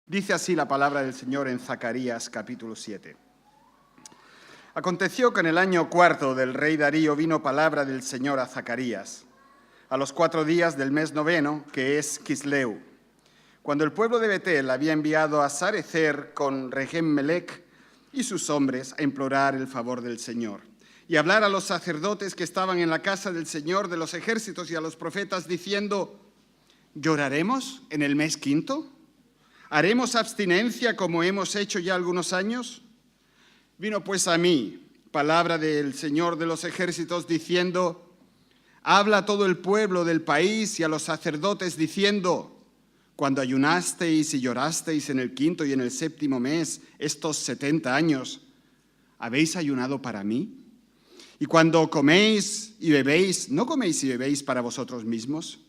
Dice así la palabra del Señor en Zacarías capítulo 7. Aconteció que en el año 4 del rey Darío vino palabra del Señor a Zacarías, a los 4 días del mes 9, que es Quisleu, cuando el pueblo de Betel había enviado a Sarecer con Regem-Melech y sus hombres a implorar el favor del Señor y hablar a los sacerdotes que estaban en la casa del Señor de los ejércitos y a los profetas diciendo: ¿lloraremos en el mes 5? ¿Haremos abstinencia como hemos hecho ya algunos años? Vino pues a mí palabra del Señor de los ejércitos diciendo: habla a todo el pueblo del país y a los sacerdotes diciendo: cuando ayunasteis y llorasteis en el 5 y en el 7 mes, estos 70 años, ¿habéis ayunado para mí? Y cuando coméis y bebéis, ¿no coméis y bebéis para vosotros mismos?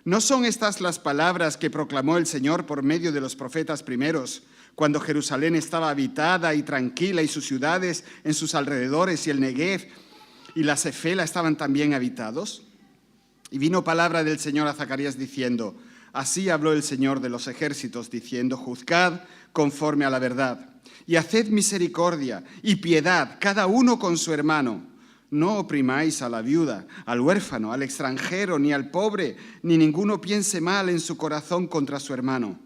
¿No son estas las palabras que proclamó el Señor por medio de los profetas primeros, cuando Jerusalén estaba habitada y tranquila y sus ciudades en sus alrededores y el Negev y la Cefela estaban también habitados? Y vino palabra del Señor a Zacarías diciendo: así habló el Señor de los ejércitos, diciendo: juzgad conforme a la verdad, y haced misericordia y piedad cada uno con su hermano. No oprimáis a la viuda, al huérfano, al extranjero, ni al pobre, ni ninguno piense mal en su corazón contra su hermano.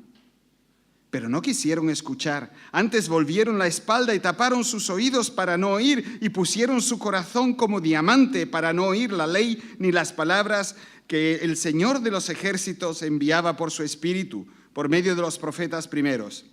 Pero no quisieron escuchar, antes volvieron la espalda y taparon sus oídos para no oír, y pusieron su corazón como diamante para no oír la ley ni las palabras que el Señor de los ejércitos enviaba por su espíritu, por medio de los profetas primeros.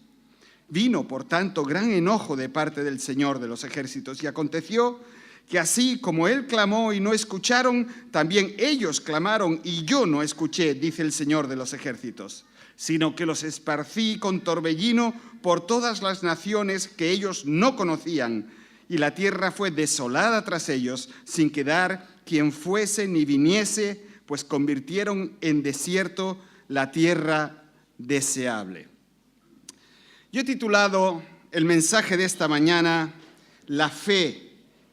Vino, por tanto, gran enojo de parte del Señor de los ejércitos, y aconteció que así como él clamó y no escucharon, también ellos clamaron y yo no escuché, dice el Señor de los ejércitos, sino que los esparcí con torbellino por todas las naciones que ellos no conocían, y la tierra fue desolada tras ellos, sin quedar quien fuese ni viniese, pues convirtieron en desierto la tierra deseable. Yo he titulado el mensaje de esta mañana: la fe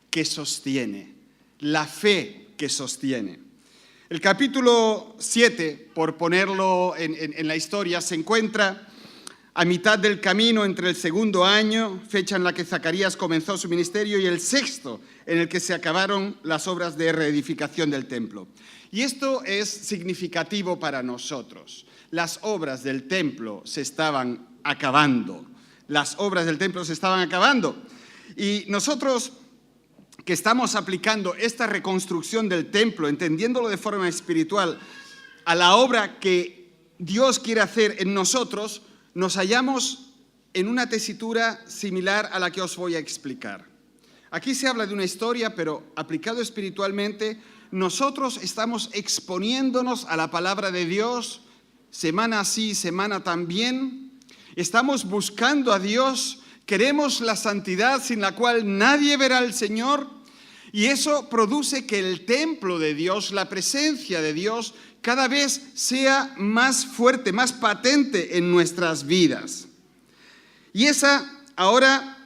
que sostiene, la fe que sostiene. El capítulo 7, por ponerlo en la historia, se encuentra a mitad del camino entre el 2.º año, fecha en la que Zacarías comenzó su ministerio, y el 6º, en el que se acabaron las obras de reedificación del templo. Y esto es significativo para nosotros. Las obras del templo se estaban acabando. Las obras del templo se estaban acabando. Y nosotros, que estamos aplicando esta reconstrucción del templo, entendiéndolo de forma espiritual, a la obra que Dios quiere hacer en nosotros, nos hallamos en una tesitura similar a la que os voy a explicar. Aquí se habla de una historia, pero aplicado espiritualmente, nosotros estamos exponiéndonos a la palabra de Dios, semana sí, semana también. Estamos buscando a Dios, queremos la santidad sin la cual nadie verá al Señor. Y eso produce que el templo de Dios, la presencia de Dios, cada vez sea más fuerte, más patente en nuestras vidas. Y esa ahora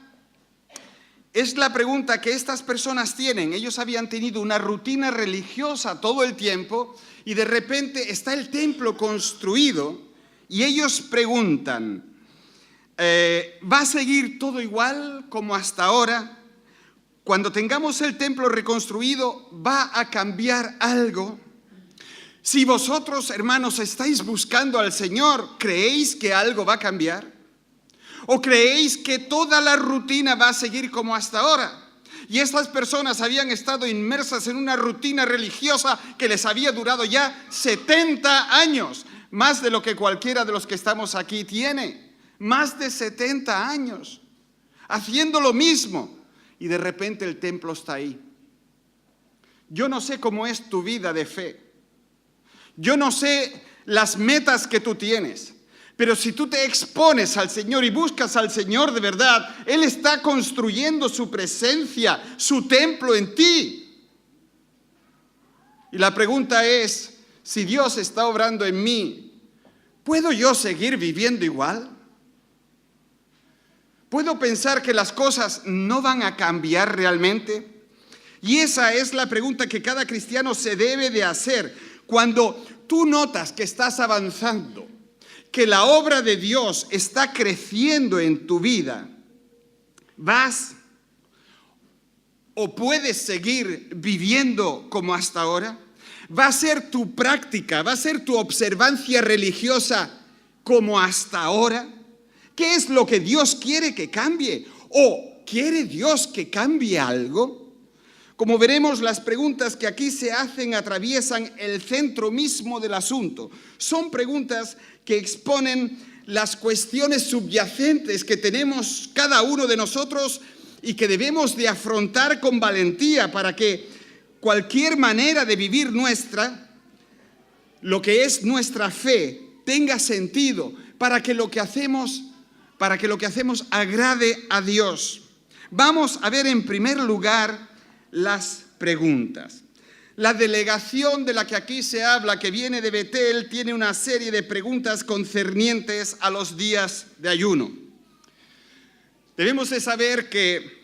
es la pregunta que estas personas tienen. Ellos habían tenido una rutina religiosa todo el tiempo y de repente está el templo construido y ellos preguntan: ¿va a seguir todo igual como hasta ahora? Cuando tengamos el templo reconstruido, ¿va a cambiar algo? Si vosotros, hermanos, estáis buscando al Señor, ¿creéis que algo va a cambiar? ¿O creéis que toda la rutina va a seguir como hasta ahora? Y estas personas habían estado inmersas en una rutina religiosa que les había durado ya 70 años, más de lo que cualquiera de los que estamos aquí tiene, más de 70 años, haciendo lo mismo. Y de repente el templo está ahí. Yo no sé cómo es tu vida de fe. Yo no sé las metas que tú tienes. Pero si tú te expones al Señor y buscas al Señor de verdad, Él está construyendo su presencia, su templo en ti. Y la pregunta es: si Dios está obrando en mí, ¿puedo yo seguir viviendo igual? ¿Puedo pensar que las cosas no van a cambiar realmente? Y esa es la pregunta que cada cristiano se debe de hacer. Cuando tú notas que estás avanzando, que la obra de Dios está creciendo en tu vida, ¿vas o puedes seguir viviendo como hasta ahora? ¿Va a ser tu práctica, va a ser tu observancia religiosa como hasta ahora? ¿Qué es lo que Dios quiere que cambie? ¿O quiere Dios que cambie algo? Como veremos, las preguntas que aquí se hacen atraviesan el centro mismo del asunto. Son preguntas que exponen las cuestiones subyacentes que tenemos cada uno de nosotros y que debemos de afrontar con valentía para que cualquier manera de vivir nuestra, lo que es nuestra fe, tenga sentido, para que lo que hacemos agrade a Dios. Vamos a ver en primer lugar las preguntas. La delegación de la que aquí se habla, que viene de Betel, tiene una serie de preguntas concernientes a los días de ayuno. Debemos de saber que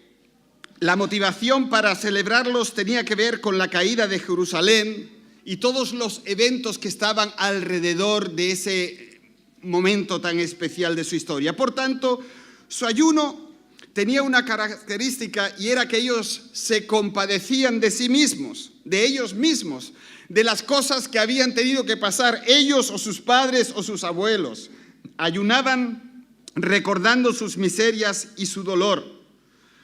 la motivación para celebrarlos tenía que ver con la caída de Jerusalén y todos los eventos que estaban alrededor de ese momento tan especial de su historia. Por tanto, su ayuno tenía una característica y era que ellos se compadecían de sí mismos, de ellos mismos, de las cosas que habían tenido que pasar ellos o sus padres o sus abuelos. Ayunaban recordando sus miserias y su dolor.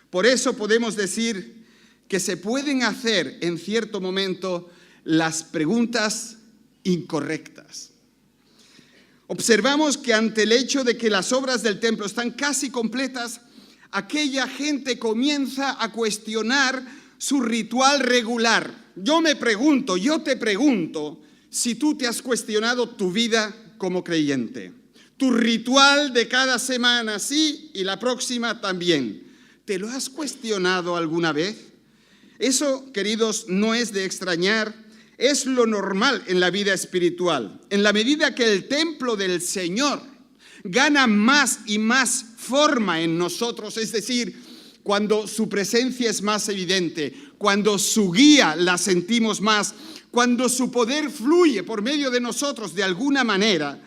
Por eso podemos decir que se pueden hacer en cierto momento las preguntas incorrectas. Observamos que ante el hecho de que las obras del templo están casi completas, aquella gente comienza a cuestionar su ritual regular. Yo te pregunto, si tú te has cuestionado tu vida como creyente. Tu ritual de cada semana, sí, y la próxima también. ¿Te lo has cuestionado alguna vez? Eso, queridos, no es de extrañar, es lo normal en la vida espiritual. En la medida que el templo del Señor gana más y más forma en nosotros, es decir, cuando su presencia es más evidente, cuando su guía la sentimos más, cuando su poder fluye por medio de nosotros de alguna manera,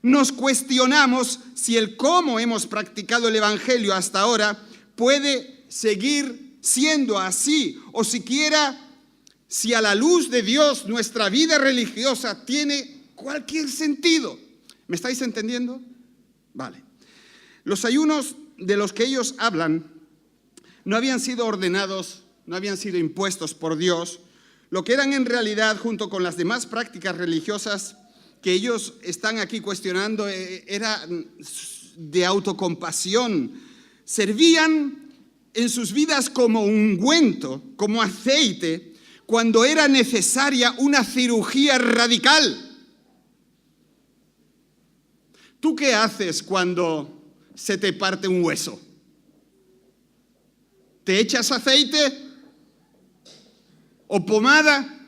nos cuestionamos si el cómo hemos practicado el Evangelio hasta ahora puede seguir siendo así, o siquiera si a la luz de Dios nuestra vida religiosa tiene cualquier sentido. ¿Me estáis entendiendo? Vale. Los ayunos de los que ellos hablan no habían sido ordenados, no habían sido impuestos por Dios. Lo que eran en realidad, junto con las demás prácticas religiosas que ellos están aquí cuestionando, era de autocompasión. Servían en sus vidas como ungüento, como aceite, cuando era necesaria una cirugía radical. ¿Tú qué haces cuando se te parte un hueso? ¿Te echas aceite o pomada?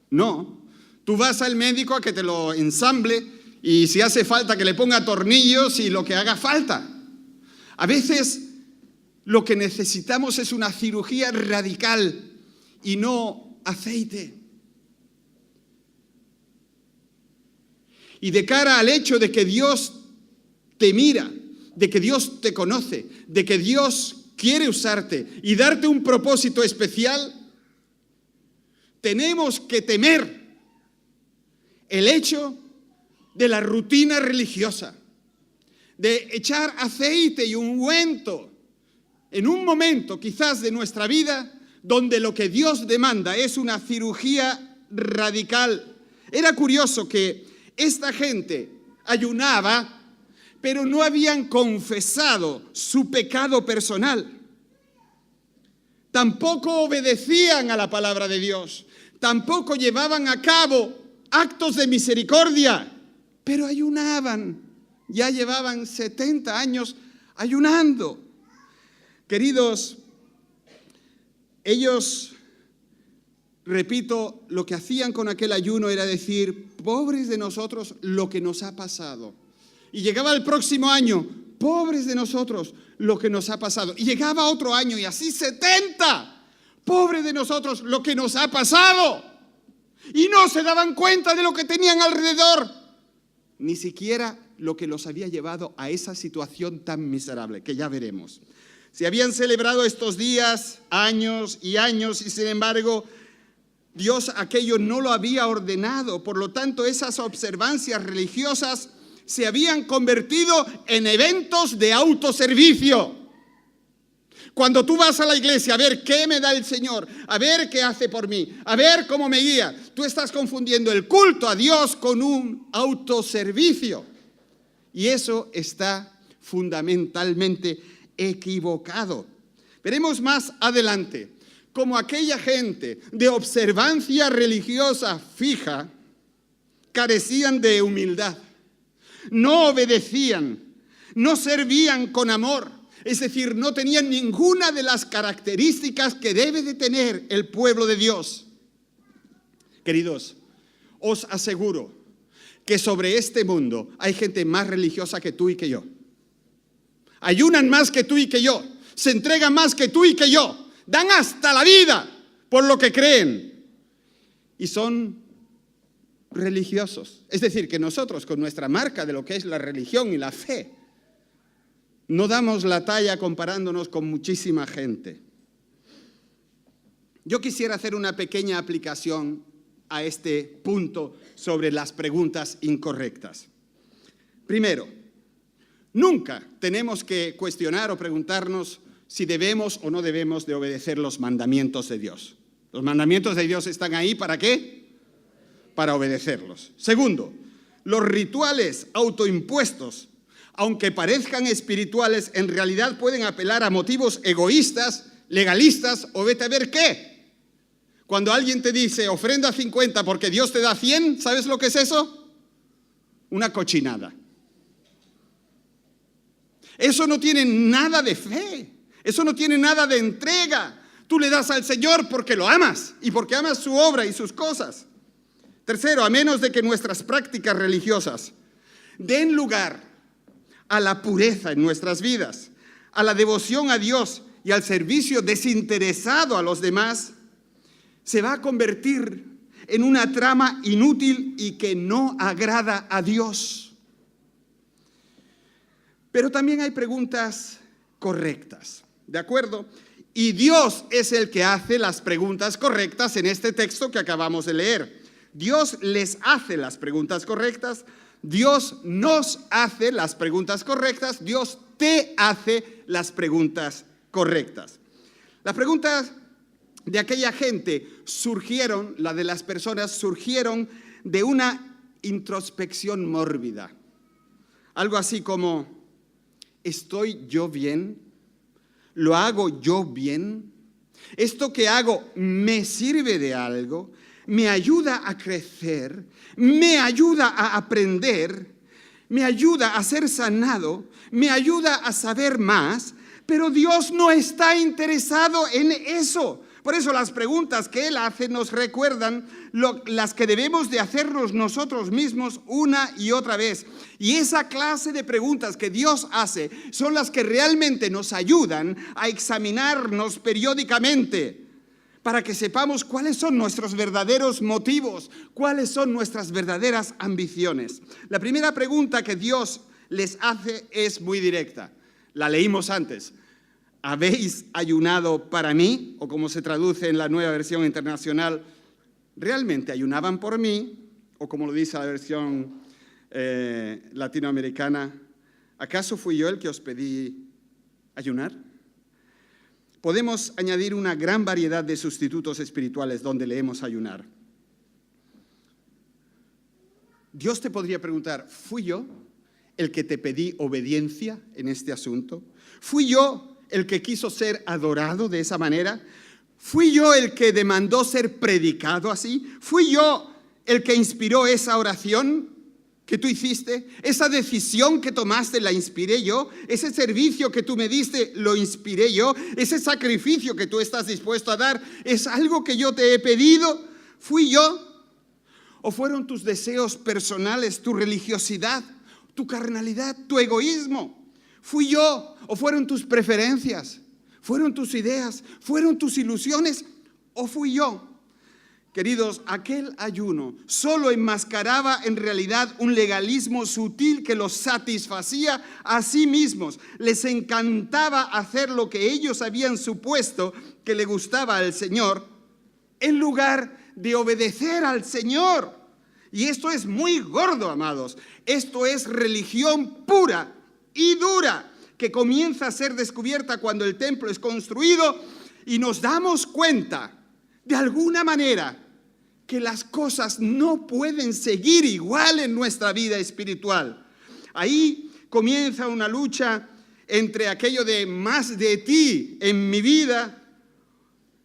No. Tú vas al médico a que te lo ensamble y si hace falta que le ponga tornillos y lo que haga falta. A veces lo que necesitamos es una cirugía radical y no aceite. Y de cara al hecho de que Dios te mira, de que Dios te conoce, de que Dios quiere usarte y darte un propósito especial, tenemos que temer el hecho de la rutina religiosa, de echar aceite y ungüento en un momento quizás de nuestra vida donde lo que Dios demanda es una cirugía radical. Era curioso que esta gente ayunaba, pero no habían confesado su pecado personal. Tampoco obedecían a la palabra de Dios. Tampoco llevaban a cabo actos de misericordia, pero ayunaban. Ya llevaban 70 años ayunando. Queridos, ellos, repito, lo que hacían con aquel ayuno era decir, pobres de nosotros lo que nos ha pasado. Y llegaba el próximo año, pobres de nosotros lo que nos ha pasado. Y llegaba otro año y así 70, pobres de nosotros lo que nos ha pasado. Y no se daban cuenta de lo que tenían alrededor. Ni siquiera lo que los había llevado a esa situación tan miserable, que ya veremos. Se habían celebrado estos días, años y años, y sin embargo, Dios aquello no lo había ordenado. Por lo tanto, esas observancias religiosas se habían convertido en eventos de autoservicio. Cuando tú vas a la iglesia a ver qué me da el Señor, a ver qué hace por mí, a ver cómo me guía, tú estás confundiendo el culto a Dios con un autoservicio. Y eso está fundamentalmente equivocado. Veremos más adelante cómo aquella gente de observancia religiosa fija carecían de humildad, no obedecían, no servían con amor. Es decir, no tenían ninguna de las características que debe de tener el pueblo de Dios. Queridos, os aseguro que sobre este mundo hay gente más religiosa que tú y que yo. Ayunan más que tú y que yo. Se entregan más que tú y que yo. Dan hasta la vida por lo que creen. Y son religiosos. Es decir, que nosotros con nuestra marca de lo que es la religión y la fe, no damos la talla comparándonos con muchísima gente. Yo quisiera hacer una pequeña aplicación a este punto sobre las preguntas incorrectas. Primero, nunca tenemos que cuestionar o preguntarnos si debemos o no debemos de obedecer los mandamientos de Dios. Los mandamientos de Dios están ahí, ¿para qué? Para obedecerlos. Segundo, los rituales autoimpuestos, aunque parezcan espirituales, en realidad pueden apelar a motivos egoístas, legalistas o vete a ver qué. Cuando alguien te dice ofrenda 50 porque Dios te da 100, ¿sabes lo que es eso? Una cochinada. Eso no tiene nada de fe, eso no tiene nada de entrega. Tú le das al Señor porque lo amas y porque amas su obra y sus cosas. Tercero, a menos de que nuestras prácticas religiosas den lugar a la pureza en nuestras vidas, a la devoción a Dios y al servicio desinteresado a los demás, se va a convertir en una trama inútil y que no agrada a Dios. Pero también hay preguntas correctas, ¿de acuerdo? Y Dios es el que hace las preguntas correctas en este texto que acabamos de leer. Dios les hace las preguntas correctas. Dios nos hace las preguntas correctas, Dios te hace las preguntas correctas. Las preguntas de aquella gente surgieron, la de las personas, surgieron de una introspección mórbida. Algo así como, ¿estoy yo bien? ¿Lo hago yo bien? ¿Esto que hago me sirve de algo? ¿Me ayuda a crecer? ¿Me ayuda a aprender? ¿Me ayuda a ser sanado? ¿Me ayuda a saber más? Pero Dios no está interesado en eso. Por eso las preguntas que Él hace nos recuerdan las que debemos de hacernos nosotros mismos una y otra vez. Y esa clase de preguntas que Dios hace son las que realmente nos ayudan a examinarnos periódicamente, para que sepamos cuáles son nuestros verdaderos motivos, cuáles son nuestras verdaderas ambiciones. La primera pregunta que Dios les hace es muy directa. La leímos antes. ¿Habéis ayunado para mí? O como se traduce en la Nueva Versión Internacional, ¿realmente ayunaban por mí? O como lo dice la versión latinoamericana, ¿acaso fui yo el que os pedí ayunar? Podemos añadir una gran variedad de sustitutos espirituales donde leemos ayunar. Dios te podría preguntar, ¿fui yo el que te pedí obediencia en este asunto? ¿Fui yo el que quiso ser adorado de esa manera? ¿Fui yo el que demandó ser predicado así? ¿Fui yo el que inspiró esa oración que tú hiciste? ¿Esa decisión que tomaste la inspiré yo? ¿Ese servicio que tú me diste lo inspiré yo? ¿Ese sacrificio que tú estás dispuesto a dar es algo que yo te he pedido? ¿Fui yo? ¿O fueron tus deseos personales, tu religiosidad, tu carnalidad, tu egoísmo? ¿Fui yo? ¿O fueron tus preferencias? ¿Fueron tus ideas? ¿Fueron tus ilusiones? ¿O fui yo? Queridos, aquel ayuno solo enmascaraba en realidad un legalismo sutil que los satisfacía a sí mismos. Les encantaba hacer lo que ellos habían supuesto que le gustaba al Señor, en lugar de obedecer al Señor. Y esto es muy gordo, amados. Esto es religión pura y dura, que comienza a ser descubierta cuando el templo es construido y nos damos cuenta, de alguna manera, que las cosas no pueden seguir igual en nuestra vida espiritual. Ahí comienza una lucha entre aquello de más de ti en mi vida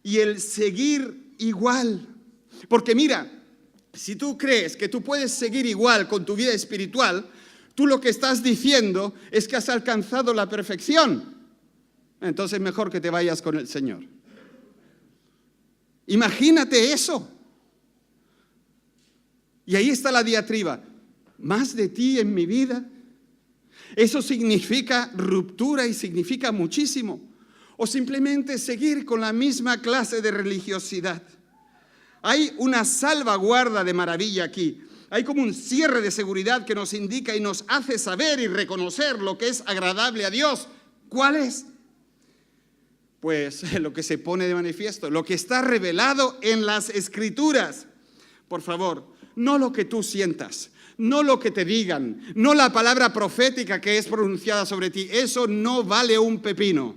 y el seguir igual. Porque mira, si tú crees que tú puedes seguir igual con tu vida espiritual, tú lo que estás diciendo es que has alcanzado la perfección. Entonces mejor que te vayas con el Señor. Imagínate eso. Y ahí está la diatriba. ¿Más de ti en mi vida? Eso significa ruptura y significa muchísimo. O simplemente seguir con la misma clase de religiosidad. Hay una salvaguarda de maravilla aquí. Hay como un cierre de seguridad que nos indica y nos hace saber y reconocer lo que es agradable a Dios. ¿Cuál es? Pues lo que se pone de manifiesto, lo que está revelado en las Escrituras. Por favor, no lo que tú sientas, no lo que te digan, no la palabra profética que es pronunciada sobre ti. Eso no vale un pepino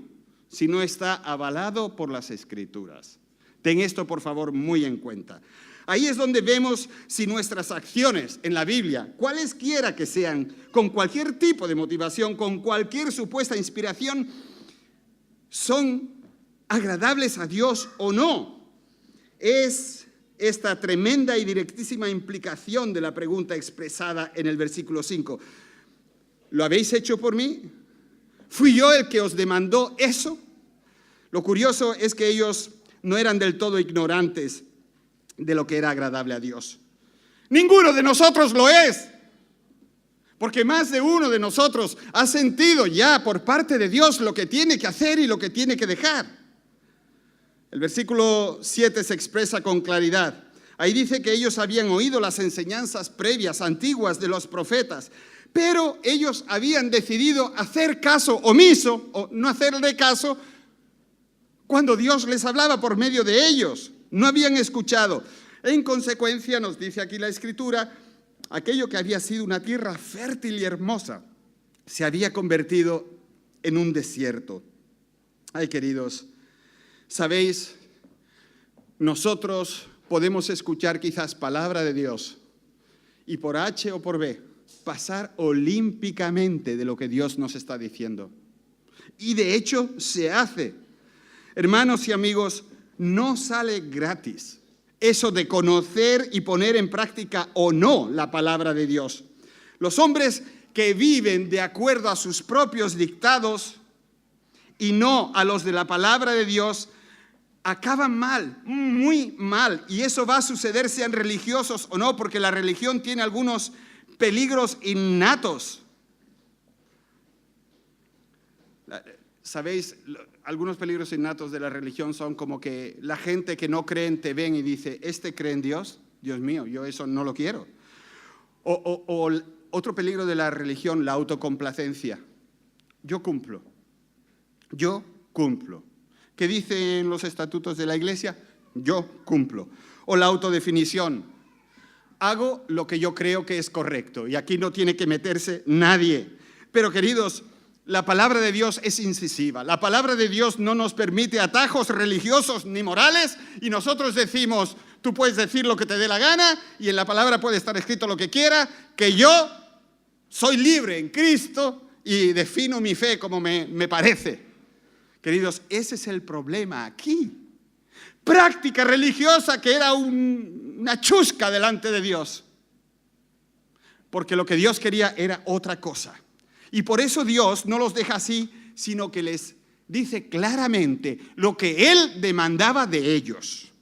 si no está avalado por las Escrituras. Ten esto, por favor, muy en cuenta. Ahí es donde vemos si nuestras acciones en la Biblia, cualesquiera que sean, con cualquier tipo de motivación, con cualquier supuesta inspiración, son agradables a Dios o no. Es esta tremenda y directísima implicación de la pregunta expresada en el versículo 5. ¿Lo habéis hecho por mí? ¿Fui yo el que os demandó eso? Lo curioso es que ellos no eran del todo ignorantes de lo que era agradable a Dios. Ninguno de nosotros lo es, porque más de uno de nosotros ha sentido ya por parte de Dios lo que tiene que hacer y lo que tiene que dejar. El versículo 7 se expresa con claridad. Ahí dice que ellos habían oído las enseñanzas previas, antiguas de los profetas, pero ellos habían decidido hacer caso omiso o no hacerle caso cuando Dios les hablaba por medio de ellos. No habían escuchado. En consecuencia, nos dice aquí la Escritura, aquello que había sido una tierra fértil y hermosa se había convertido en un desierto. Ay, queridos, sabéis, nosotros podemos escuchar quizás palabra de Dios y por H o por B pasar olímpicamente de lo que Dios nos está diciendo. Y de hecho se hace. Hermanos y amigos, no sale gratis eso de conocer y poner en práctica o no la palabra de Dios. Los hombres que viven de acuerdo a sus propios dictados y no a los de la palabra de Dios, acaban mal, muy mal. Y eso va a suceder sean religiosos o no, porque la religión tiene algunos peligros innatos. ¿Sabéis? Algunos peligros innatos de la religión son como que la gente que no cree te ven y dice, ¿este cree en Dios? Dios mío, yo eso no lo quiero. O otro peligro de la religión, la autocomplacencia. Yo cumplo. ¿Qué dicen los estatutos de la iglesia? Yo cumplo. O la autodefinición. Hago lo que yo creo que es correcto y aquí no tiene que meterse nadie. Pero queridos, la palabra de Dios es incisiva. La palabra de Dios no nos permite atajos religiosos ni morales y nosotros decimos, tú puedes decir lo que te dé la gana y en la palabra puede estar escrito lo que quiera, que yo soy libre en Cristo y defino mi fe como me parece. Queridos, ese es el problema aquí. Práctica religiosa que era una chusca delante de Dios. Porque lo que Dios quería era otra cosa. Y por eso Dios no los deja así, sino que les dice claramente lo que Él demandaba de ellos.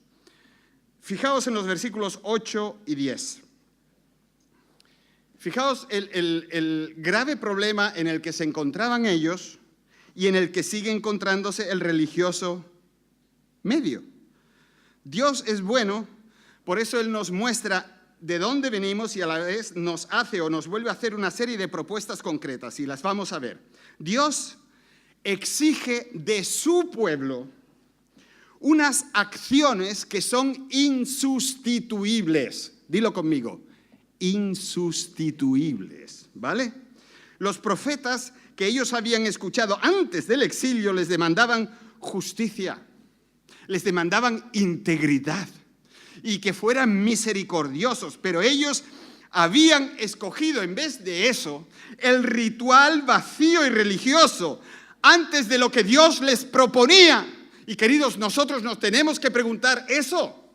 Fijaos en los versículos 8 y 10. Fijaos el grave problema en el que se encontraban ellos y en el que sigue encontrándose el religioso medio. Dios es bueno Por eso Él nos muestra de dónde venimos y a la vez nos hace o nos vuelve a hacer una serie de propuestas concretas y las vamos a ver. Dios exige de su pueblo unas acciones que son insustituibles. Dilo conmigo, insustituibles, ¿vale? Los profetas que ellos habían escuchado antes del exilio les demandaban justicia, les demandaban integridad y que fueran misericordiosos, pero ellos habían escogido en vez de eso el ritual vacío y religioso antes de lo que Dios les proponía. Y queridos, nosotros nos tenemos que preguntar eso.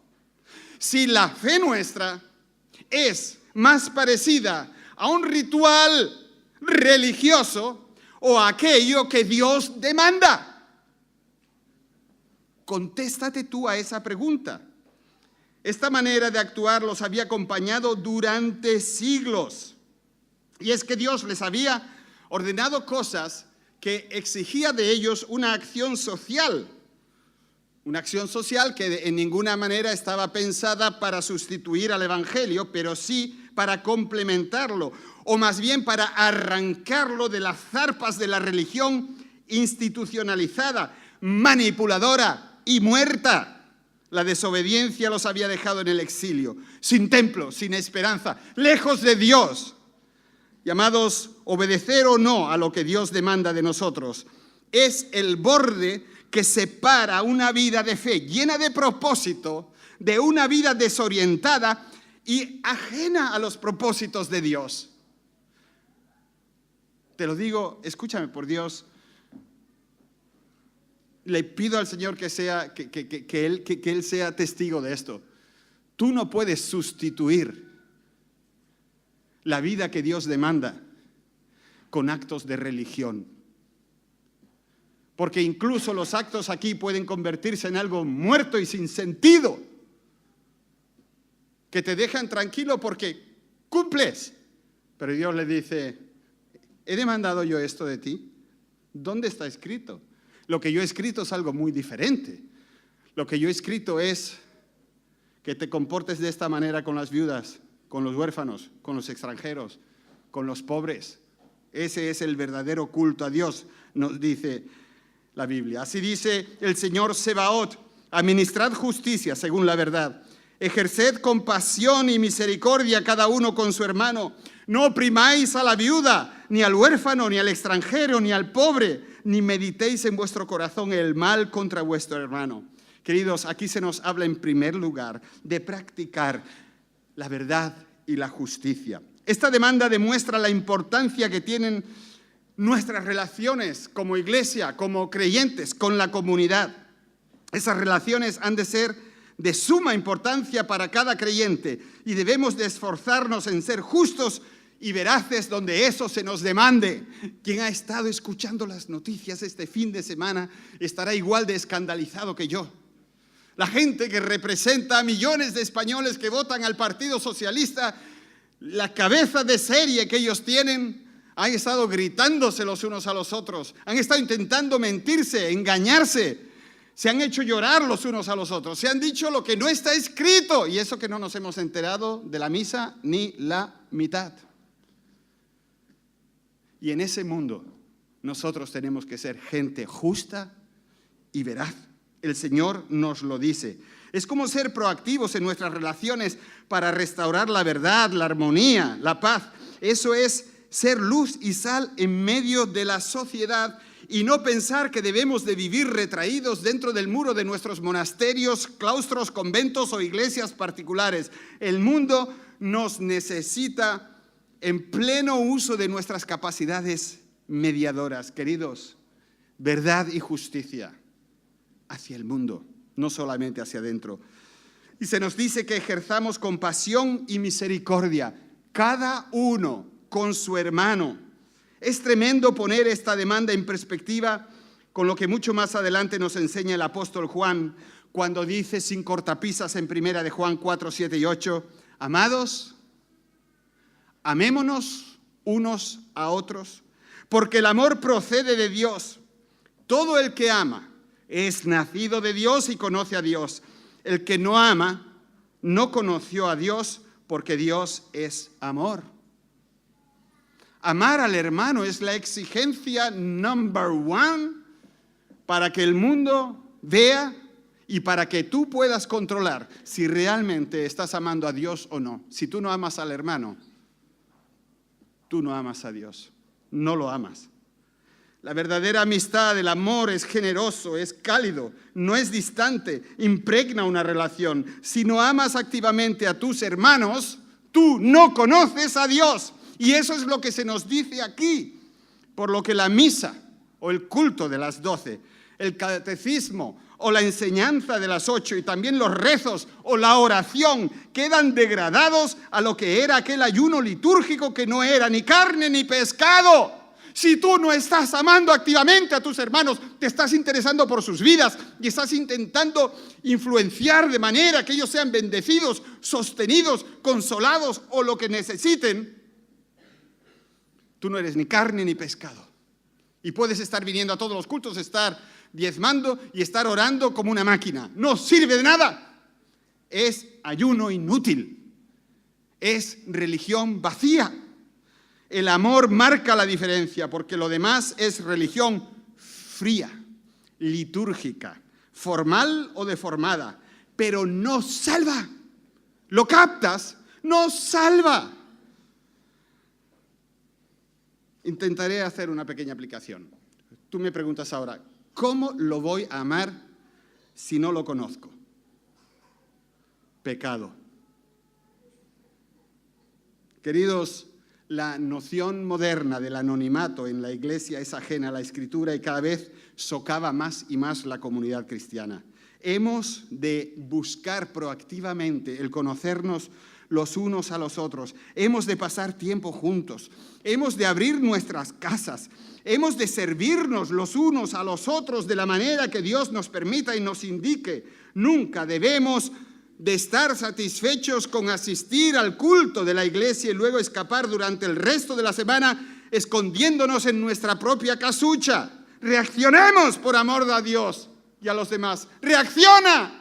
Si la fe nuestra es más parecida a un ritual religioso o a aquello que Dios demanda. Contéstate tú a esa pregunta. Esta manera de actuar los había acompañado durante siglos. Y es que Dios les había ordenado cosas que exigía de ellos una acción social. Una acción social que en ninguna manera estaba pensada para sustituir al Evangelio, pero sí para complementarlo, o más bien para arrancarlo de las zarpas de la religión institucionalizada, manipuladora y muerta. La desobediencia los había dejado en el exilio, sin templo, sin esperanza, lejos de Dios. Llamados obedecer o no a lo que Dios demanda de nosotros, es el borde que separa una vida de fe llena de propósito de una vida desorientada y ajena a los propósitos de Dios. Te lo digo, escúchame por Dios, le pido al Señor que Él sea testigo de esto. Tú no puedes sustituir la vida que Dios demanda con actos de religión. Porque incluso los actos aquí pueden convertirse en algo muerto y sin sentido, que te dejan tranquilo porque cumples. Pero Dios le dice, ¿he demandado yo esto de ti? ¿Dónde está escrito? Lo que yo he escrito es algo muy diferente. Lo que yo he escrito es que te comportes de esta manera con las viudas, con los huérfanos, con los extranjeros, con los pobres. Ese es el verdadero culto a Dios, nos dice la Biblia. Así dice el Señor Sebaot: administrad justicia según la verdad, ejerced compasión y misericordia cada uno con su hermano, no oprimáis a la viuda, ni al huérfano, ni al extranjero, ni al pobre, ni meditéis en vuestro corazón el mal contra vuestro hermano. Queridos, aquí se nos habla en primer lugar de practicar la verdad y la justicia. Esta demanda demuestra la importancia que tienen nuestras relaciones como iglesia, como creyentes, con la comunidad. Esas relaciones han de ser de suma importancia para cada creyente y debemos de esforzarnos en ser justos y veraces donde eso se nos demande. Quien ha estado escuchando las noticias este fin de semana estará igual de escandalizado que yo. La gente que representa a millones de españoles que votan al Partido Socialista, la cabeza de serie que ellos tienen, han estado gritándose los unos a los otros, han estado intentando mentirse, engañarse, se han hecho llorar los unos a los otros, se han dicho lo que no está escrito, y eso que no nos hemos enterado de la misa ni la mitad. Y en ese mundo nosotros tenemos que ser gente justa y veraz. El Señor nos lo dice. Es como ser proactivos en nuestras relaciones para restaurar la verdad, la armonía, la paz. Eso es ser luz y sal en medio de la sociedad y no pensar que debemos de vivir retraídos dentro del muro de nuestros monasterios, claustros, conventos o iglesias particulares. El mundo nos necesita en pleno uso de nuestras capacidades mediadoras. Queridos, verdad y justicia hacia el mundo, no solamente hacia adentro. Y se nos dice que ejerzamos compasión y misericordia, cada uno con su hermano. Es tremendo poner esta demanda en perspectiva con lo que mucho más adelante nos enseña el apóstol Juan, cuando dice sin cortapisas en 1 de Juan 4, 7 y 8, amados, amémonos unos a otros, porque el amor procede de Dios. Todo el que ama es nacido de Dios y conoce a Dios. El que no ama no conoció a Dios porque Dios es amor. Amar al hermano es la exigencia number one para que el mundo vea y para que tú puedas controlar si realmente estás amando a Dios o no. Si tú no amas al hermano, tú no amas a Dios, no lo amas. La verdadera amistad, el amor es generoso, es cálido, no es distante, impregna una relación. Si no amas activamente a tus hermanos, tú no conoces a Dios. Y eso es lo que se nos dice aquí, por lo que la misa o el culto de las 12, el catecismo o la enseñanza de las 8 y también los rezos o la oración quedan degradados a lo que era aquel ayuno litúrgico que no era ni carne ni pescado. Si tú no estás amando activamente a tus hermanos, te estás interesando por sus vidas y estás intentando influenciar de manera que ellos sean bendecidos, sostenidos, consolados o lo que necesiten, tú no eres ni carne ni pescado. Y puedes estar viniendo a todos los cultos, estar diezmando y estar orando como una máquina. No sirve de nada. Es ayuno inútil. Es religión vacía. El amor marca la diferencia porque lo demás es religión fría, litúrgica, formal o deformada, pero no salva. ¿Lo captas? No salva. Intentaré hacer una pequeña aplicación. Tú me preguntas ahora, ¿cómo lo voy a amar si no lo conozco? Pecado. Queridos, la noción moderna del anonimato en la Iglesia es ajena a la Escritura y cada vez socava más y más la comunidad cristiana. Hemos de buscar proactivamente el conocernos los unos a los otros. Hemos de pasar tiempo juntos. Hemos de abrir nuestras casas. Hemos de servirnos los unos a los otros de la manera que Dios nos permita y nos indique. Nunca debemos de estar satisfechos con asistir al culto de la iglesia y luego escapar durante el resto de la semana escondiéndonos en nuestra propia casucha. Reaccionemos por amor a Dios y a los demás. ¡Reacciona!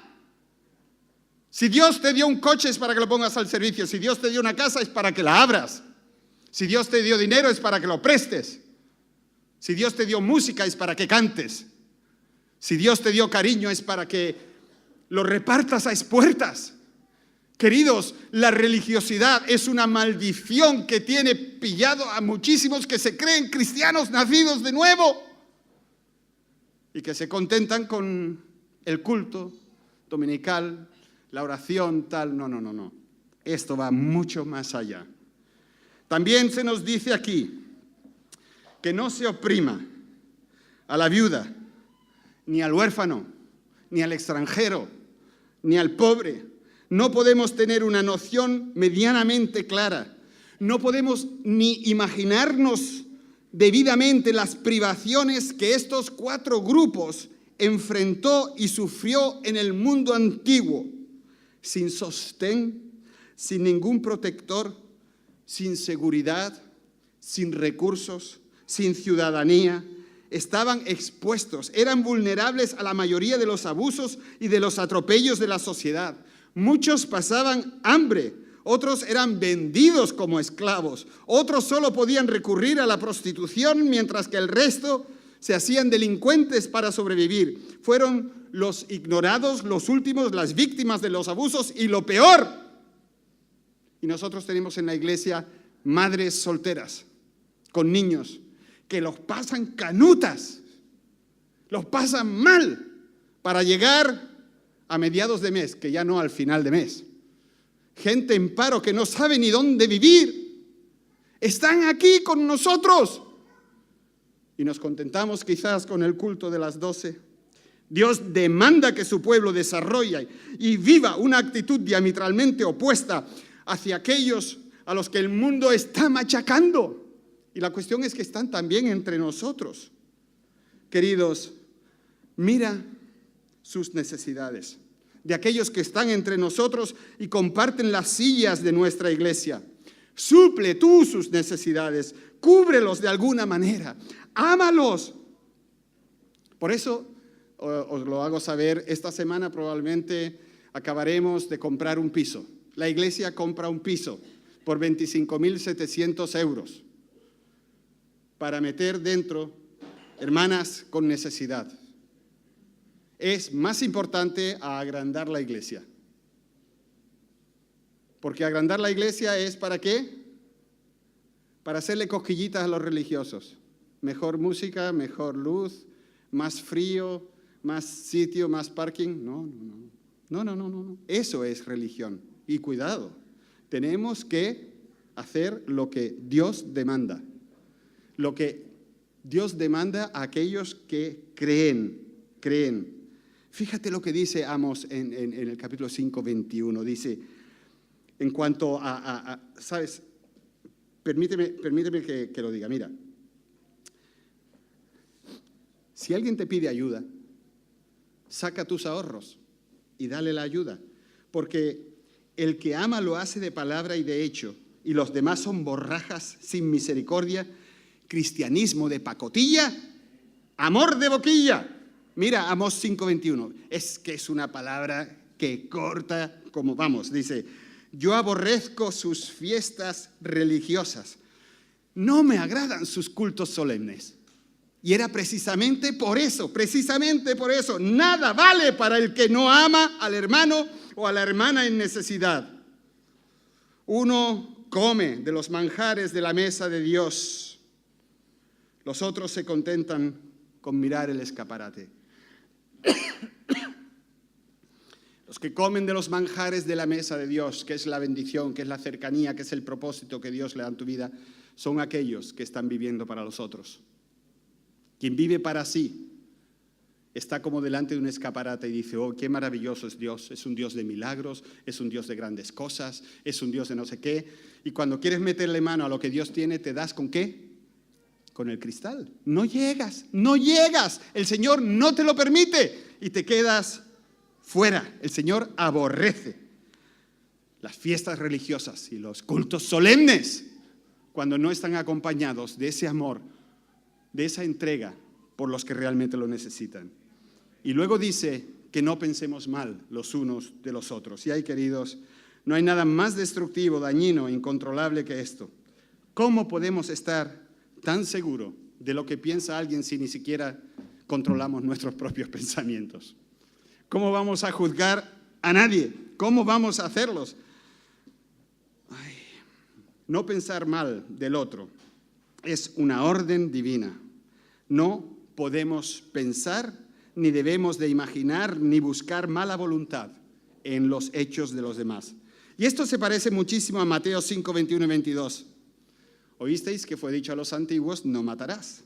Si Dios te dio un coche es para que lo pongas al servicio. Si Dios te dio una casa es para que la abras. Si Dios te dio dinero es para que lo prestes. Si Dios te dio música es para que cantes. Si Dios te dio cariño es para que lo repartas a expuertas. Queridos, la religiosidad es una maldición que tiene pillado a muchísimos que se creen cristianos nacidos de nuevo y que se contentan con el culto dominical, la oración, tal. No. Esto va mucho más allá. También se nos dice aquí que no se oprima a la viuda, ni al huérfano, ni al extranjero, ni al pobre. No podemos tener una noción medianamente clara. No podemos ni imaginarnos debidamente las privaciones que estos 4 grupos enfrentó y sufrió en el mundo antiguo, sin sostén, sin ningún protector, sin seguridad, sin recursos, sin ciudadanía. Estaban expuestos, eran vulnerables a la mayoría de los abusos y de los atropellos de la sociedad. Muchos pasaban hambre, otros eran vendidos como esclavos, otros solo podían recurrir a la prostitución, mientras que el resto se hacían delincuentes para sobrevivir. Fueron los ignorados, los últimos, las víctimas de los abusos y lo peor. Y nosotros tenemos en la iglesia madres solteras con niños que los pasan canutas, los pasan mal para llegar a mediados de mes, que ya no al final de mes. Gente en paro que no sabe ni dónde vivir. Están aquí con nosotros. Y nos contentamos quizás con el culto de las 12. Dios demanda que su pueblo desarrolle y viva una actitud diametralmente opuesta hacia aquellos a los que el mundo está machacando. Y la cuestión es que están también entre nosotros. Queridos, mira sus necesidades, de aquellos que están entre nosotros y comparten las sillas de nuestra iglesia. Suple tú sus necesidades, cúbrelos de alguna manera, ámalos. Por eso os lo hago saber, esta semana probablemente acabaremos de comprar un piso. La iglesia compra un piso por 25.700 euros para meter dentro hermanas con necesidad. Es más importante agrandar la iglesia. Porque agrandar la iglesia es ¿para qué? Para hacerle cosquillitas a los religiosos. Mejor música, mejor luz, más frío, más sitio, más parking. No. Eso es religión. Y cuidado, tenemos que hacer lo que Dios demanda. Lo que Dios demanda a aquellos que creen. Fíjate lo que dice Amos en el capítulo 5, 21. Dice, en cuanto ¿sabes? Permíteme que lo diga. Mira, si alguien te pide ayuda, saca tus ahorros y dale la ayuda. Porque el que ama lo hace de palabra y de hecho, y los demás son borrajas sin misericordia, cristianismo de pacotilla, amor de boquilla. Mira, Amós 5:21, es que es una palabra que corta como vamos, dice, yo aborrezco sus fiestas religiosas, no me agradan sus cultos solemnes. Y era precisamente por eso, nada vale para el que no ama al hermano o a la hermana en necesidad. Uno come de los manjares de la mesa de Dios, los otros se contentan con mirar el escaparate. Los que comen de los manjares de la mesa de Dios, que es la bendición, que es la cercanía, que es el propósito que Dios le da en tu vida, son aquellos que están viviendo para los otros. Quien vive para sí está como delante de un escaparate y dice, oh, qué maravilloso es un Dios de milagros, es un Dios de grandes cosas, es un Dios de no sé qué. Y cuando quieres meterle mano a lo que Dios tiene, ¿te das con qué? Con el cristal. No llegas. El Señor no te lo permite y te quedas fuera. El Señor aborrece las fiestas religiosas y los cultos solemnes cuando no están acompañados de ese amor, de esa entrega por los que realmente lo necesitan. Y luego dice que no pensemos mal los unos de los otros. Y ahí, queridos, no hay nada más destructivo, dañino, incontrolable que esto. ¿Cómo podemos estar tan seguros de lo que piensa alguien si ni siquiera controlamos nuestros propios pensamientos? ¿Cómo vamos a juzgar a nadie? ¿Cómo vamos a hacerlos? No pensar mal del otro es una orden divina. No podemos pensar, ni debemos de imaginar, ni buscar mala voluntad en los hechos de los demás. Y esto se parece muchísimo a Mateo 5, 21 y 22. Oísteis que fue dicho a los antiguos, no matarás.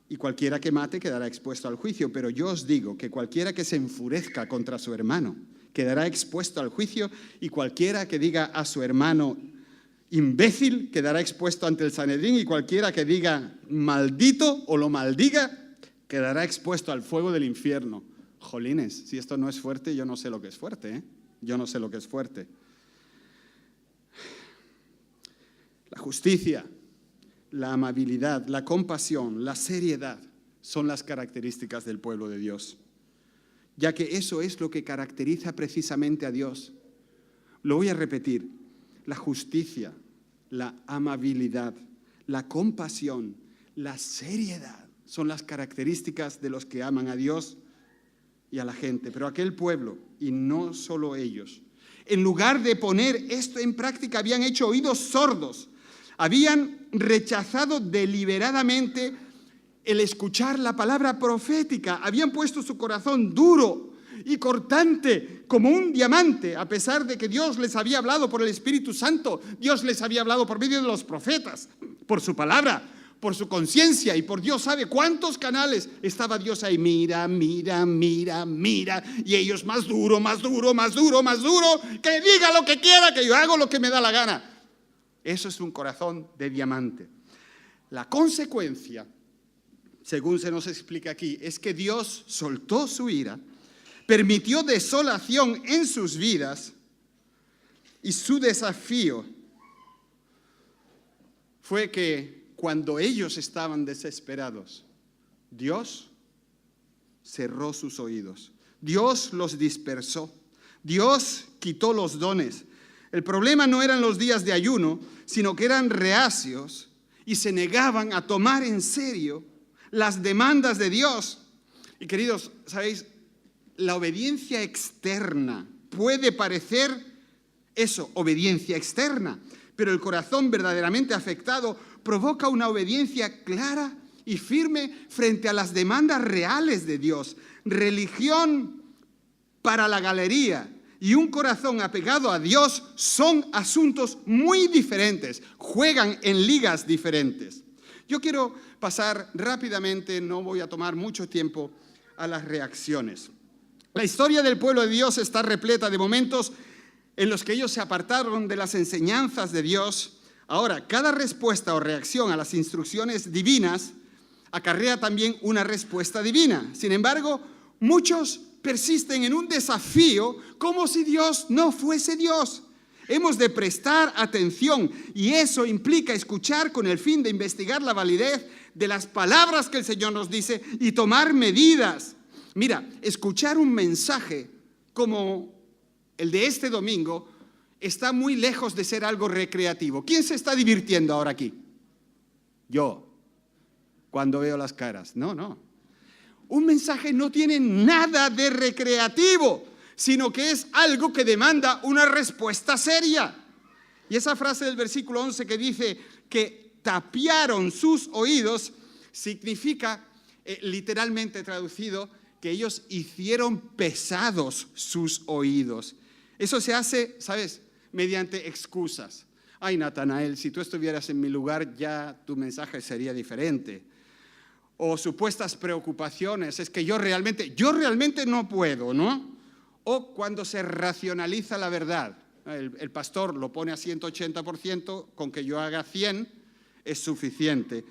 Y cualquiera que mate quedará expuesto al juicio. Pero yo os digo que cualquiera que se enfurezca contra su hermano quedará expuesto al juicio. Y cualquiera que diga a su hermano imbécil quedará expuesto ante el Sanedrín. Y cualquiera que diga maldito o lo maldiga quedará expuesto al fuego del infierno. Jolines, si esto no es fuerte, yo no sé lo que es fuerte, ¿eh? Yo no sé lo que es fuerte. La justicia, la amabilidad, la compasión, la seriedad son las características del pueblo de Dios, ya que eso es lo que caracteriza precisamente a Dios. Lo voy a repetir, la justicia, la amabilidad, la compasión, la seriedad son las características de los que aman a Dios y a la gente. Pero aquel pueblo, y no solo ellos, en lugar de poner esto en práctica, habían hecho oídos sordos. Habían rechazado deliberadamente el escuchar la palabra profética. Habían puesto su corazón duro y cortante como un diamante, a pesar de que Dios les había hablado por el Espíritu Santo. Dios les había hablado por medio de los profetas, por su palabra, por su conciencia y por Dios sabe cuántos canales. Estaba Dios ahí, mira, y ellos más duro, que diga lo que quiera, que yo hago lo que me da la gana. Eso es un corazón de diamante. La consecuencia, según se nos explica aquí, es que Dios soltó su ira, permitió desolación en sus vidas y su desafío fue que cuando ellos estaban desesperados, Dios cerró sus oídos. Dios los dispersó. Dios quitó los dones. El problema no eran los días de ayuno, sino que eran reacios y se negaban a tomar en serio las demandas de Dios. Y queridos, ¿sabéis? La obediencia externa puede parecer eso, obediencia externa, pero el corazón verdaderamente afectado provoca una obediencia clara y firme frente a las demandas reales de Dios. Religión para la galería y un corazón apegado a Dios son asuntos muy diferentes, juegan en ligas diferentes. Yo quiero pasar rápidamente, no voy a tomar mucho tiempo, a las reacciones. La historia del pueblo de Dios está repleta de momentos en los que ellos se apartaron de las enseñanzas de Dios. Ahora, cada respuesta o reacción a las instrucciones divinas acarrea también una respuesta divina. Sin embargo, muchos persisten en un desafío como si Dios no fuese Dios. Hemos de prestar atención y eso implica escuchar con el fin de investigar la validez de las palabras que el Señor nos dice y tomar medidas. Mira, escuchar un mensaje como el de este domingo está muy lejos de ser algo recreativo. ¿Quién se está divirtiendo ahora aquí? Yo, cuando veo las caras. No. Un mensaje no tiene nada de recreativo, sino que es algo que demanda una respuesta seria. Y esa frase del versículo 11 que dice que tapiaron sus oídos, significa, literalmente traducido, que ellos hicieron pesados sus oídos. Eso se hace, ¿sabes?, mediante excusas. Ay, Natanael, si tú estuvieras en mi lugar, ya tu mensaje sería diferente. O supuestas preocupaciones, es que yo realmente no puedo, ¿no? O cuando se racionaliza la verdad. El pastor lo pone a 180%, con que yo haga 100 es suficiente.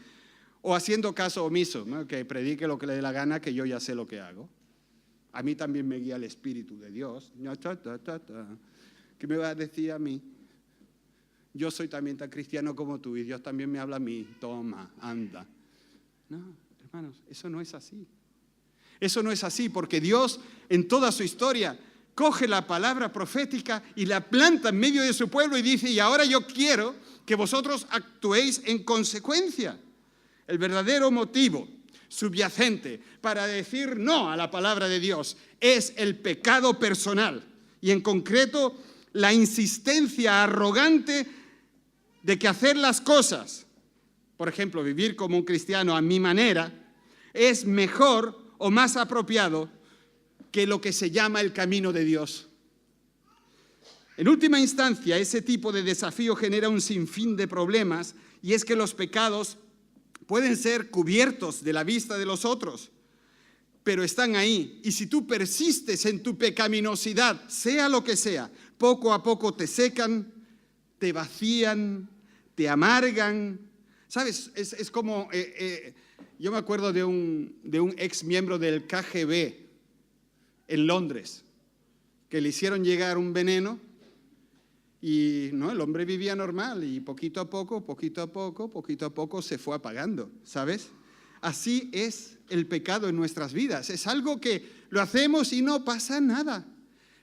O haciendo caso omiso, ¿no? Que predique lo que le dé la gana, que yo ya sé lo que hago. A mí también me guía el Espíritu de Dios. ¿Qué me va a decir a mí? Yo soy también tan cristiano como tú y Dios también me habla a mí. Toma, anda. No, hermanos, eso no es así. Eso no es así porque Dios en toda su historia coge la palabra profética y la planta en medio de su pueblo y dice, y ahora yo quiero que vosotros actuéis en consecuencia. El verdadero motivo subyacente para decir no a la palabra de Dios es el pecado personal y en concreto la insistencia arrogante de que hacer las cosas, por ejemplo, vivir como un cristiano a mi manera, es mejor o más apropiado que lo que se llama el camino de Dios. En última instancia, ese tipo de desafío genera un sinfín de problemas y es que los pecados pueden ser cubiertos de la vista de los otros, pero están ahí. Y si tú persistes en tu pecaminosidad, sea lo que sea, poco a poco te secan, te vacían, te amargan. ¿Sabes? Es como, yo me acuerdo de un ex miembro del KGB en Londres, que le hicieron llegar un veneno y no, el hombre vivía normal y poquito a poco se fue apagando, ¿sabes? Así es el pecado en nuestras vidas. Es algo que lo hacemos y no pasa nada.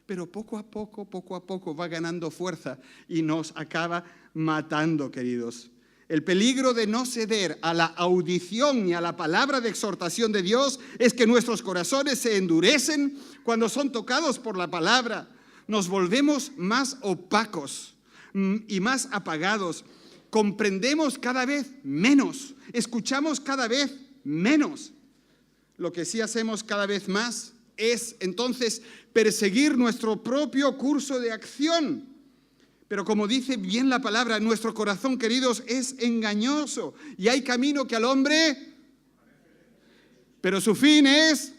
Pero poco a poco va ganando fuerza y nos acaba matando, queridos. El peligro de no ceder a la audición y a la palabra de exhortación de Dios es que nuestros corazones se endurecen cuando son tocados por la palabra. Nos volvemos más opacos y más apagados. Comprendemos cada vez menos, escuchamos cada vez menos. Lo que sí hacemos cada vez más es entonces perseguir nuestro propio curso de acción. Pero como dice bien la palabra, nuestro corazón, queridos, es engañoso y hay camino que al hombre, pero su fin es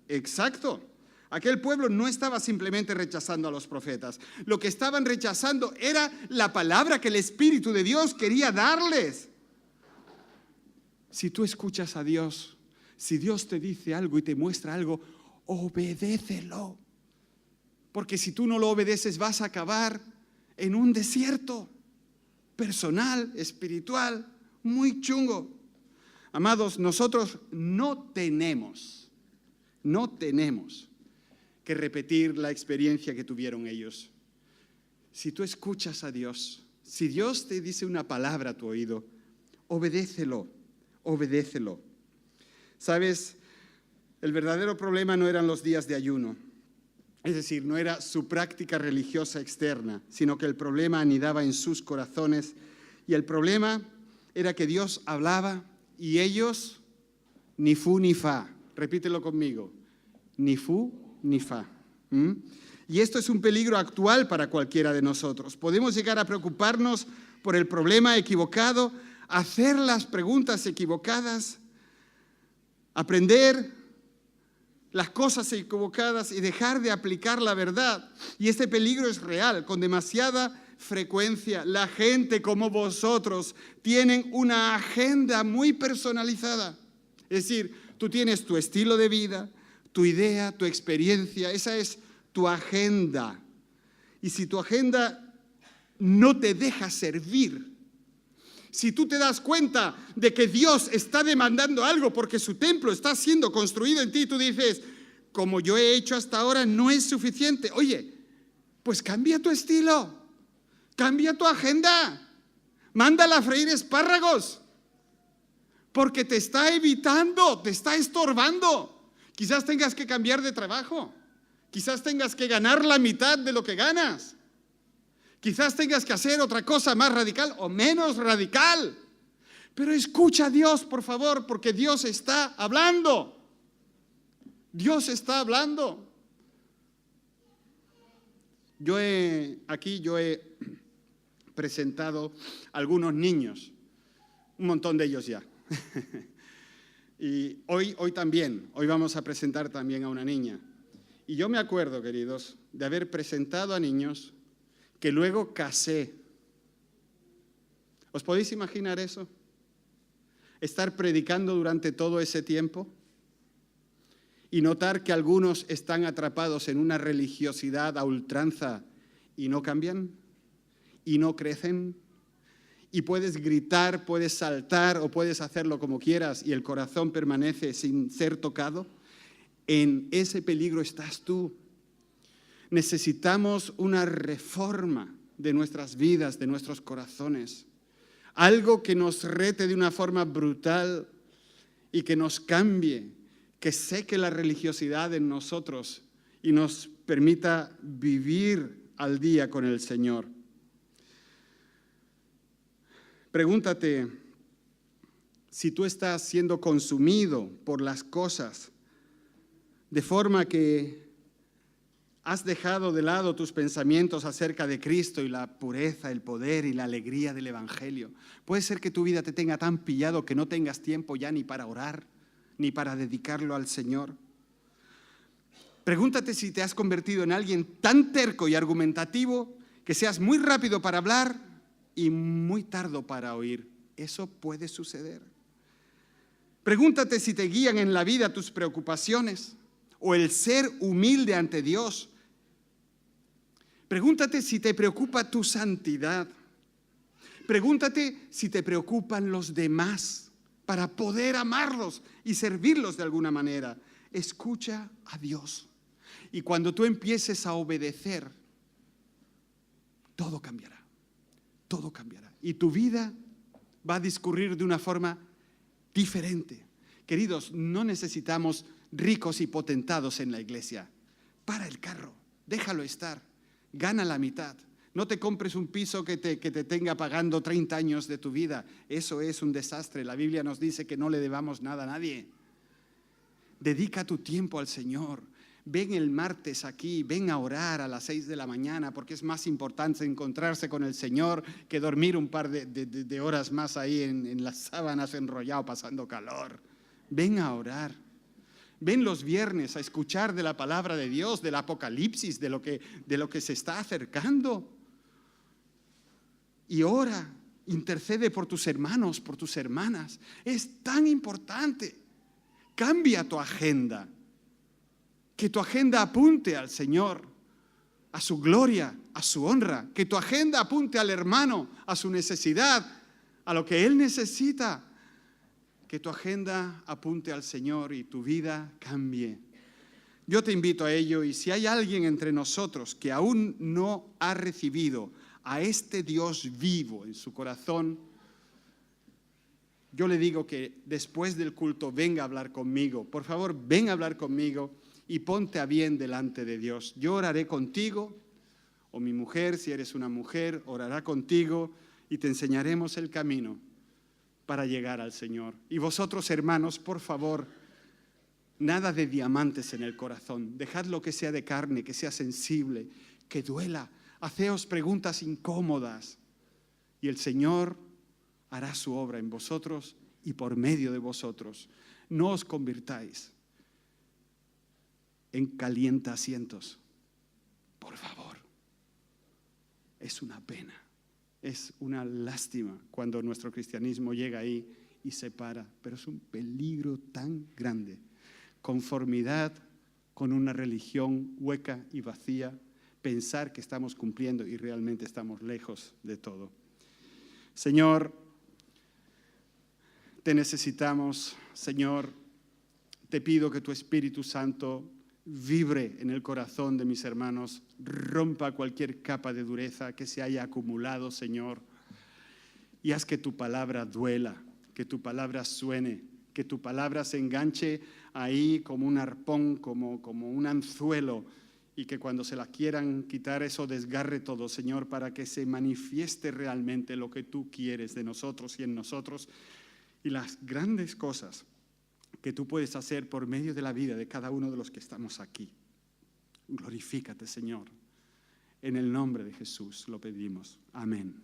exacto. Aquel pueblo no estaba simplemente rechazando a los profetas. Lo que estaban rechazando era la palabra que el Espíritu de Dios quería darles. Si tú escuchas a Dios, si Dios te dice algo y te muestra algo, obedécelo. Porque si tú no lo obedeces, vas a acabar en un desierto personal, espiritual, muy chungo. Amados, nosotros no tenemos que repetir la experiencia que tuvieron ellos. Si tú escuchas a Dios, si Dios te dice una palabra a tu oído, obedécelo, obedécelo. ¿Sabes? El verdadero problema no eran los días de ayuno. Es decir, no era su práctica religiosa externa, sino que el problema anidaba en sus corazones. Y el problema era que Dios hablaba y ellos ni fu ni fa. Repítelo conmigo. Ni fu ni fa. Y esto es un peligro actual para cualquiera de nosotros. Podemos llegar a preocuparnos por el problema equivocado, hacer las preguntas equivocadas, aprender las cosas equivocadas y dejar de aplicar la verdad. Y este peligro es real, con demasiada frecuencia. La gente como vosotros tienen una agenda muy personalizada. Es decir, tú tienes tu estilo de vida, tu idea, tu experiencia, esa es tu agenda. Y si tu agenda no te deja servir, si tú te das cuenta de que Dios está demandando algo porque su templo está siendo construido en ti, tú dices, como yo he hecho hasta ahora no es suficiente. Oye, pues cambia tu estilo, cambia tu agenda, mándala a freír espárragos, porque te está evitando, te está estorbando. Quizás tengas que cambiar de trabajo, quizás tengas que ganar la mitad de lo que ganas. Quizás tengas que hacer otra cosa más radical o menos radical. Pero escucha a Dios, por favor, porque Dios está hablando. Dios está hablando. Yo he presentado a algunos niños, un montón de ellos ya. Y hoy vamos a presentar también a una niña. Y yo me acuerdo, queridos, de haber presentado a niños que luego casé. ¿Os podéis imaginar eso? Estar predicando durante todo ese tiempo y notar que algunos están atrapados en una religiosidad a ultranza y no cambian y no crecen. Y puedes gritar, puedes saltar o puedes hacerlo como quieras y el corazón permanece sin ser tocado. En ese peligro estás tú. Necesitamos una reforma de nuestras vidas, de nuestros corazones. Algo que nos rete de una forma brutal y que nos cambie, que seque la religiosidad en nosotros y nos permita vivir al día con el Señor. Pregúntate si tú estás siendo consumido por las cosas de forma que has dejado de lado tus pensamientos acerca de Cristo y la pureza, el poder y la alegría del Evangelio. Puede ser que tu vida te tenga tan pillado que no tengas tiempo ya ni para orar, ni para dedicarlo al Señor. Pregúntate si te has convertido en alguien tan terco y argumentativo que seas muy rápido para hablar y muy tardo para oír. Eso puede suceder. Pregúntate si te guían en la vida tus preocupaciones o el ser humilde ante Dios. Pregúntate si te preocupa tu santidad. Pregúntate si te preocupan los demás para poder amarlos y servirlos de alguna manera. Escucha a Dios. Y cuando tú empieces a obedecer, todo cambiará. Todo cambiará. Y tu vida va a discurrir de una forma diferente. Queridos, no necesitamos ricos y potentados en la iglesia. Para el carro, déjalo estar. Gana la mitad. No te compres un piso que te tenga pagando 30 años de tu vida. Eso es un desastre. La Biblia nos dice que no le debamos nada a nadie. Dedica tu tiempo al Señor. Ven el martes aquí, ven a orar a las 6 de la mañana, porque es más importante encontrarse con el Señor que dormir un par de horas más ahí en las sábanas enrollado pasando calor. Ven a orar. Ven los viernes a escuchar de la palabra de Dios, del Apocalipsis, de lo que se está acercando. Y ora, intercede por tus hermanos, por tus hermanas. Es tan importante. Cambia tu agenda. Que tu agenda apunte al Señor, a su gloria, a su honra. Que tu agenda apunte al hermano, a su necesidad, a lo que él necesita. Que tu agenda apunte al Señor y tu vida cambie. Yo te invito a ello, y si hay alguien entre nosotros que aún no ha recibido a este Dios vivo en su corazón, yo le digo que después del culto venga a hablar conmigo. Por favor, ven a hablar conmigo y ponte a bien delante de Dios. Yo oraré contigo, o mi mujer, si eres una mujer, orará contigo y te enseñaremos el camino para llegar al Señor. Y vosotros, hermanos, por favor, nada de diamantes en el corazón. Dejadlo que sea de carne, que sea sensible, que duela. Haceos preguntas incómodas y el Señor hará su obra en vosotros y por medio de vosotros. No os convirtáis en calientaasientos, por favor. Es una pena, es una lástima cuando nuestro cristianismo llega ahí y se para, pero es un peligro tan grande. Conformidad con una religión hueca y vacía, pensar que estamos cumpliendo y realmente estamos lejos de todo. Señor, te necesitamos. Señor, te pido que tu Espíritu Santo vibre en el corazón de mis hermanos, rompa cualquier capa de dureza que se haya acumulado, Señor, y haz que tu palabra duela, que tu palabra suene, que tu palabra se enganche ahí como un arpón, como un anzuelo, y que cuando se la quieran quitar eso desgarre todo, Señor, para que se manifieste realmente lo que tú quieres de nosotros y en nosotros, y las grandes cosas que tú puedes hacer por medio de la vida de cada uno de los que estamos aquí. Glorifícate, Señor. En el nombre de Jesús lo pedimos. Amén.